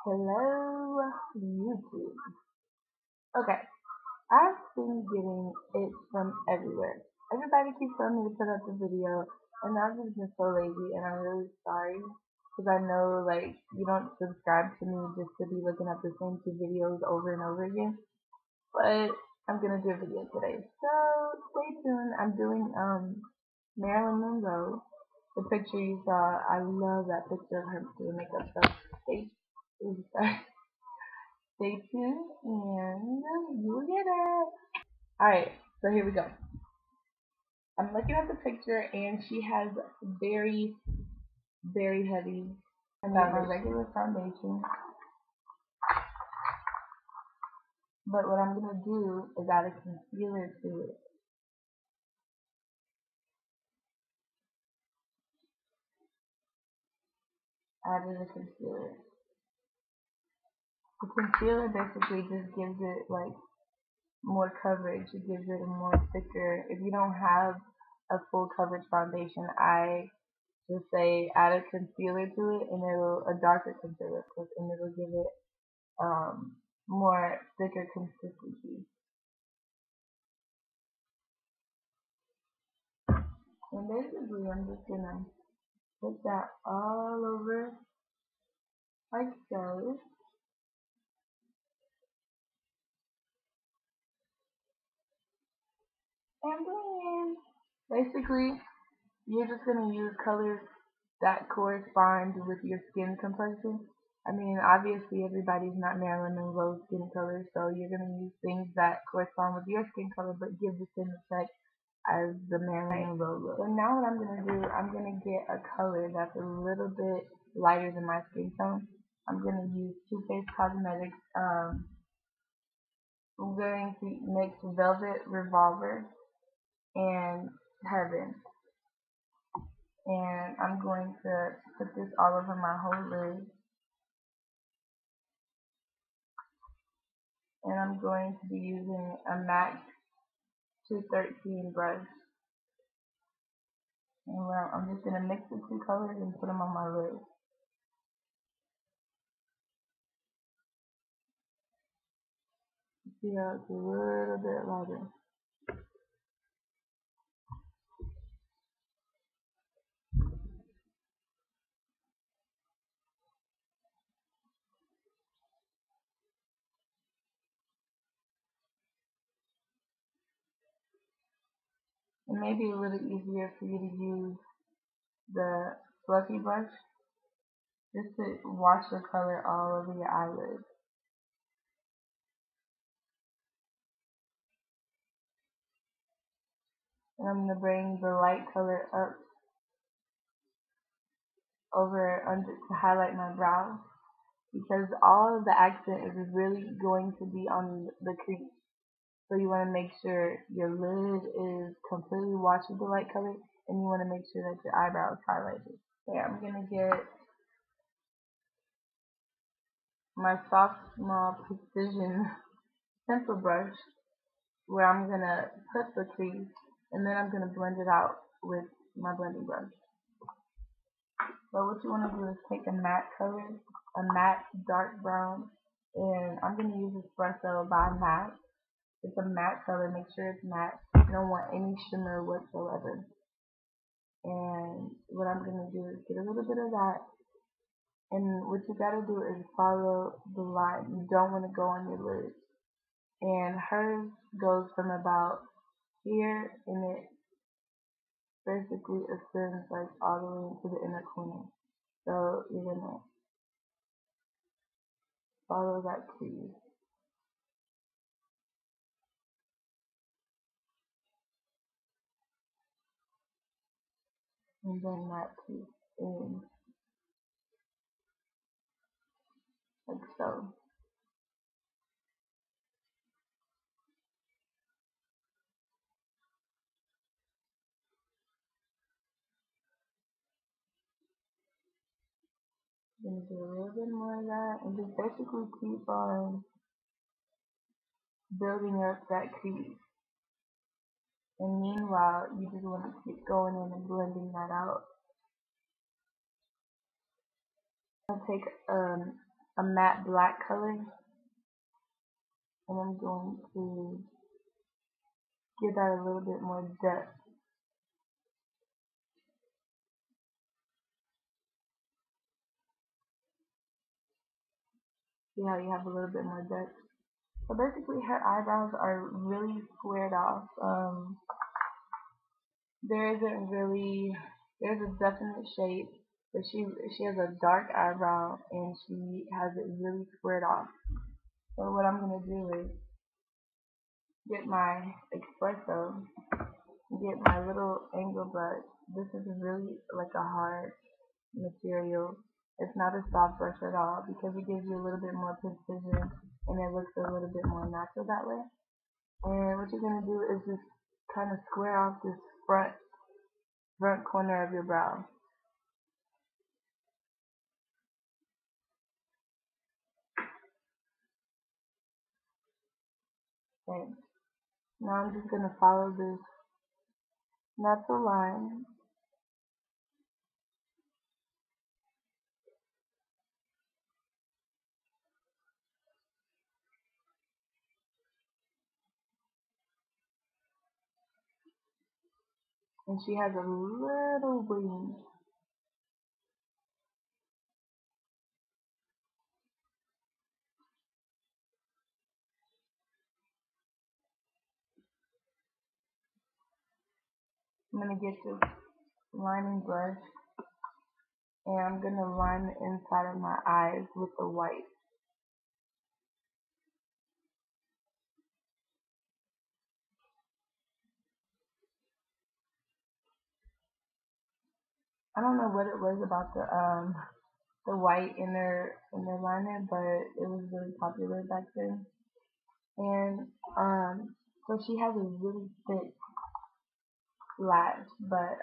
Hello, YouTube. Okay, I've been getting it from everywhere. Everybody keeps telling me to put up the video, and I've just been so lazy, and I'm really sorry because I know like you don't subscribe to me just to be looking at the same two videos over and over again. But I'm gonna do a video today, so stay tuned. I'm doing Marilyn Monroe. The picture you saw, I love that picture of her doing makeup. So stay. Stay tuned and you'll get it. Alright, so here we go. I'm looking at the picture and she has very, very heavy. I got my regular foundation. But what I'm going to do is add a concealer to it. Added a concealer. The concealer basically just gives it like more coverage. It gives it a more thicker. If you don't have a full coverage foundation, I just say add a concealer to it, and a darker concealer, of course, and it'll give it more thicker consistency. And basically, I'm just gonna put that all over like so. And then basically, you're just gonna use colors that correspond with your skin complexion. I mean, obviously everybody's not Marilyn Monroe skin color, so you're gonna use things that correspond with your skin color but give the same effect as the Marilyn Monroe look. So now what I'm gonna do, I'm gonna get a color that's a little bit lighter than my skin tone. I'm gonna use Too Faced Cosmetics. I'm going to mix Velvet Revolver and Heaven. And I'm going to put this all over my whole lid. And I'm going to be using a MAC 213 brush. And I'm just going to mix the two colors and put them on my lid. See how it's a little bit lighter. It may be a little easier for you to use the fluffy brush just to wash the color all over your eyelids. And I'm going to bring the light color up over under to highlight my brows, because all of the accent is really going to be on the crease. So you want to make sure your lid is completely washed with the light color, and you want to make sure that your eyebrows highlighted. Okay, I'm going to get my soft, small precision pencil brush where I'm going to put the crease, and then I'm going to blend it out with my blending brush. So what you want to do is take a matte color, a matte dark brown, and I'm going to use Espresso by Matte. It's a matte color, make sure it's matte. You don't want any shimmer whatsoever. And what I'm going to do is get a little bit of that. And what you got to do is follow the line. You don't want to go on your lids. And hers goes from about here, and it basically ascends like all the way into the inner corner. So you're going to follow that crease. And then that crease in, like so. Gonna do a little bit more of that, and just basically keep on building up that crease. And meanwhile, you just want to keep going in and blending that out. I'll take a matte black color, and I'm going to give that a little bit more depth. See how you have a little bit more depth? So basically her eyebrows are really squared off. There isn't really, there's a definite shape, but she has a dark eyebrow and she has it really squared off. So what I'm going to do is get my espresso, get my little angle brush. This is really like a hard material. It's not a soft brush at all because it gives you a little bit more precision and it looks a little bit more natural that way. And what you're going to do is just kind of square off this front corner of your brow. Okay. Now I'm just going to follow this natural line. And she has a little wing. I'm going to get this lining brush and I'm going to line the inside of my eyes with the white. I don't know what it was about the white in their liner, but it was really popular back then. And so she has a really thick lash, but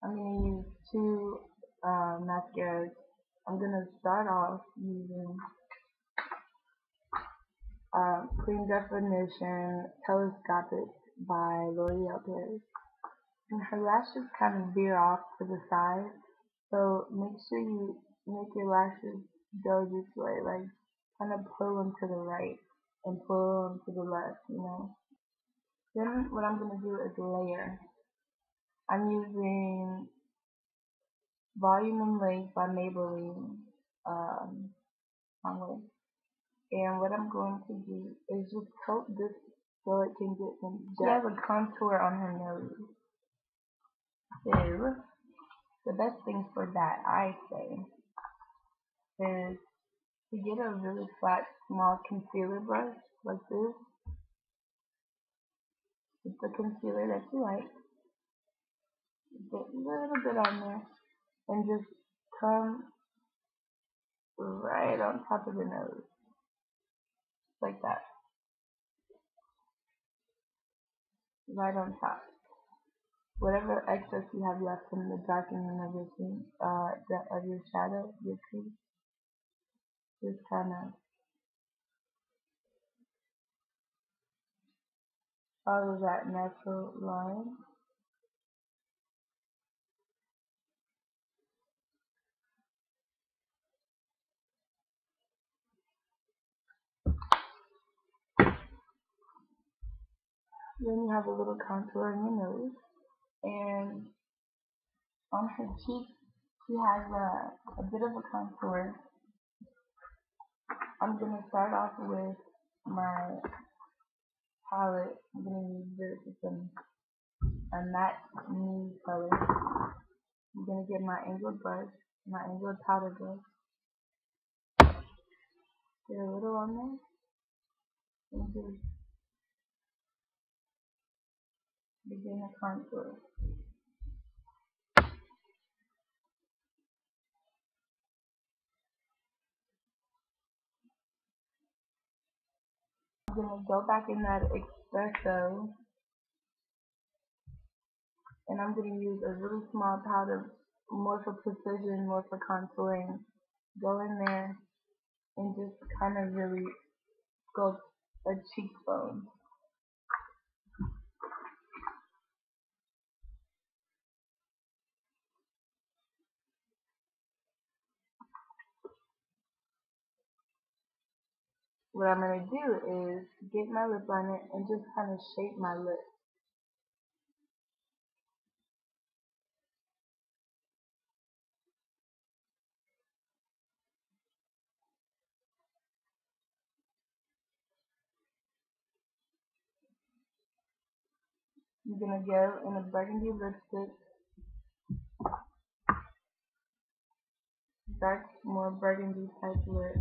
I'm gonna use two mascaras. I'm gonna start off using Clean Definition Telescopic by L'Oreal Paris. And her lashes kind of veer off to the side, so make sure you make your lashes go this way, like kind of pull them to the right and pull them to the left, you know. Then what I'm going to do is layer. I'm using Volume and Length by Maybelline Conway. And what I'm going to do is just coat this so it can get some depth. She has a contour on her nose. So the best thing for that, I say, is to get a really flat, small concealer brush like this. It's the concealer that you like. Get a little bit on there and just come right on top of the nose, like that, right on top. Whatever excess you have left from the darkening of your skin, of your shadow, your crease, just kind of follow that natural line. Then you have a little contour in your nose, and on her cheek, she has a bit of a contour. I'm going to start off with my palette. I'm going to use a matte nude color. I'm going to get my angled brush, my angled powder brush. Get a little on there. And just begin a contour. I'm going to go back in that espresso and I'm going to use a really small powder, more for precision, more for contouring. Go in there and just kind of really sculpt a cheekbone. what I'm going to do is get my lip liner and just kind of shape my lip. I'm going to go in a burgundy lipstick, dark, more burgundy type lip,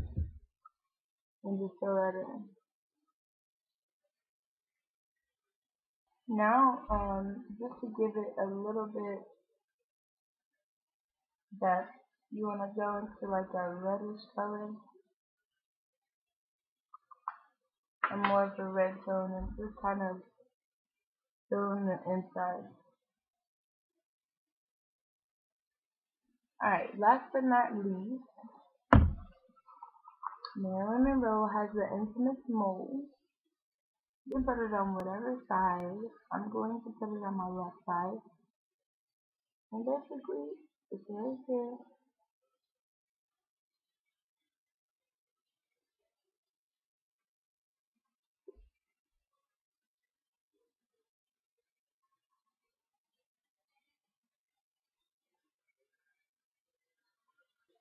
and just fill that in. Now, just to give it a little bit depth, you want to go into like a reddish color, and more of a red tone, and just kind of fill in the inside. Alright, last but not least, Marilyn Monroe has the infamous mole. You can put it on whatever side. I'm going to put it on my left side. And basically, it's right here.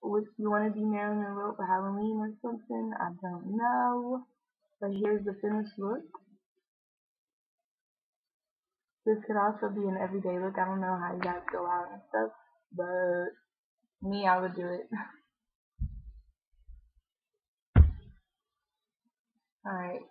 Which you want to be Marilyn Monroe for Halloween or something? I don't know. But here's the finished look. This could also be an everyday look. I don't know how you guys go out and stuff. But me, I would do it. Alright.